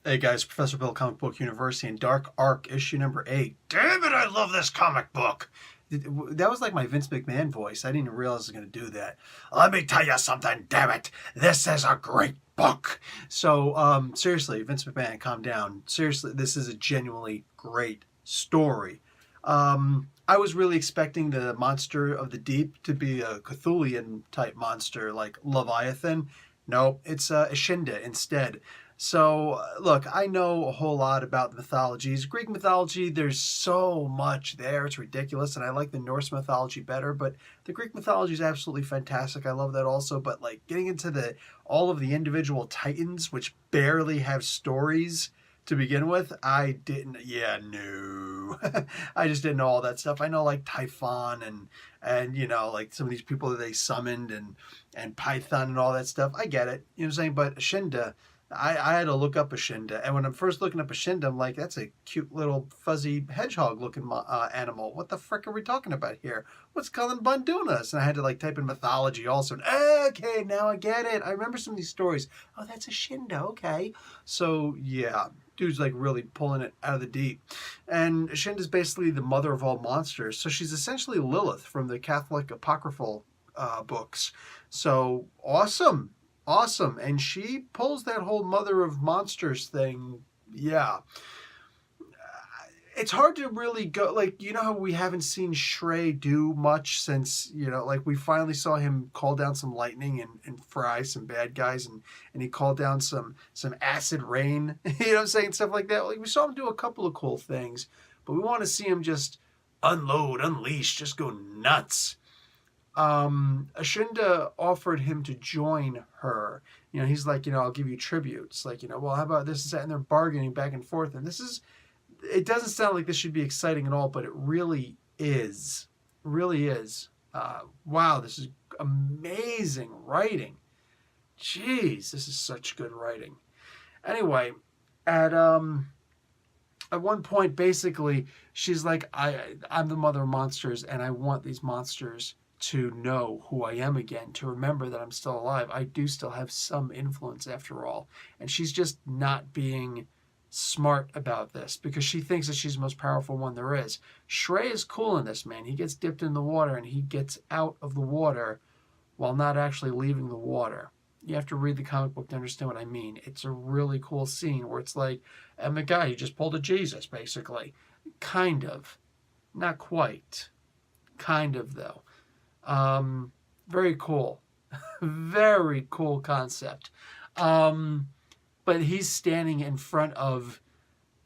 Hey guys, Professor Bill, Comic Book University, and Dark Arc, issue number 8. Damn it, I love this comic book. That was like my Vince McMahon voice. I didn't even realize I was going to do that. Let me tell you something, damn it. This is a great book. So, seriously, Vince McMahon, calm down. Seriously, this is a genuinely great story. I was really expecting the monster of the deep to be a Cthulhian type monster like Leviathan. No, it's a Shinda instead. So, look, I know a whole lot about mythologies. Greek mythology, there's so much there. It's ridiculous, and I like the Norse mythology better, but the Greek mythology is absolutely fantastic. I love that also, but like getting into all of the individual titans, which barely have stories to begin with, I didn't, no. I just didn't know all that stuff. I know like Typhon and you know, like some of these people that they summoned and Python and all that stuff. I get it, you know what I'm saying? But Shinda, I had to look up a Shinda, and when I'm first looking up a Shinda, I'm like, that's a cute little fuzzy hedgehog-looking animal. What the frick are we talking about here? What's Cullen Bunn doing us? And I had to like type in mythology also. And, okay, now I get it. I remember some of these stories. Oh, that's a Shinda, okay. So, yeah, dude's like really pulling it out of the deep. And Shinda's basically the mother of all monsters. So she's essentially Lilith from the Catholic apocryphal books. So, awesome. Awesome. And she pulls that whole mother of monsters thing. Yeah. It's hard to really go, like, you know how we haven't seen Shrey do much since, you know, like we finally saw him call down some lightning and fry some bad guys, and he called down some acid rain, you know what I'm saying, stuff like that. Like we saw him do a couple of cool things, but we want to see him just unload, unleash, just go nuts. Shinda offered him to join her. You know, he's like, you know, I'll give you tributes. Like, you know, well, how about this and that? And they're bargaining back and forth. And it doesn't sound like this should be exciting at all, but it really is. Really is. Wow, this is amazing writing. Jeez, this is such good writing. Anyway, at one point, basically, she's like, I'm the mother of monsters, and I want these monsters to know who I am again, to remember that I'm still alive. I do still have some influence after all. And she's just not being smart about this because she thinks that she's the most powerful one there is. Shrey is cool in this, man. He gets dipped in the water and he gets out of the water while not actually leaving the water. You have to read the comic book to understand what I mean. It's a really cool scene where it's like, I'm a guy who just pulled a Jesus, basically. Kind of. Not quite. Kind of, though. Very cool. Very cool concept. But he's standing in front of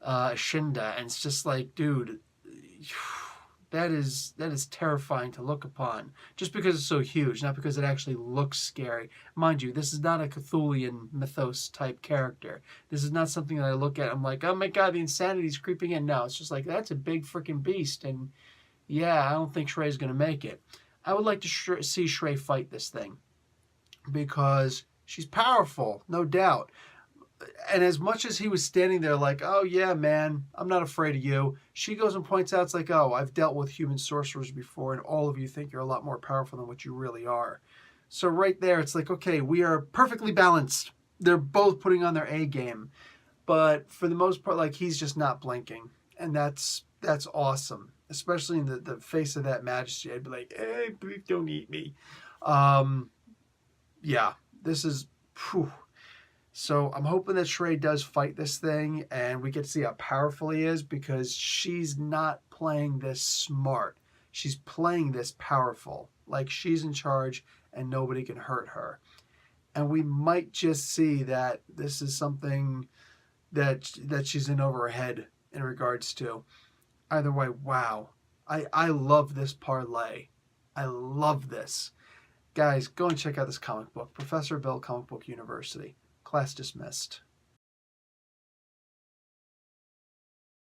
Shinda, and it's just like, dude, that is terrifying to look upon. Just because it's so huge, not because it actually looks scary. Mind you, this is not a Cthulhian mythos type character. This is not something that I look at, I'm like, oh my god, the insanity's creeping in. No, it's just like, that's a big freaking beast, and yeah, I don't think Shrey's going to make it. I would like to see Shrey fight this thing because she's powerful, no doubt. And as much as he was standing there like, oh yeah, man, I'm not afraid of you, she goes and points out, it's like, oh, I've dealt with human sorcerers before, and all of you think you're a lot more powerful than what you really are. So right there, it's like, okay, we are perfectly balanced. They're both putting on their A game. But for the most part, like, he's just not blinking. And that's awesome. Especially in the face of that majesty. I'd be like, hey, please don't eat me. Yeah, this is... Whew. So I'm hoping that Shrey does fight this thing, and we get to see how powerful he is, because she's not playing this smart. She's playing this powerful. Like, she's in charge, and nobody can hurt her. And we might just see that this is something that she's in over her head in regards to. Either way, wow. I love this parlay. I love this. Guys, go and check out this comic book. Professor Bill, Comic Book University. Class dismissed.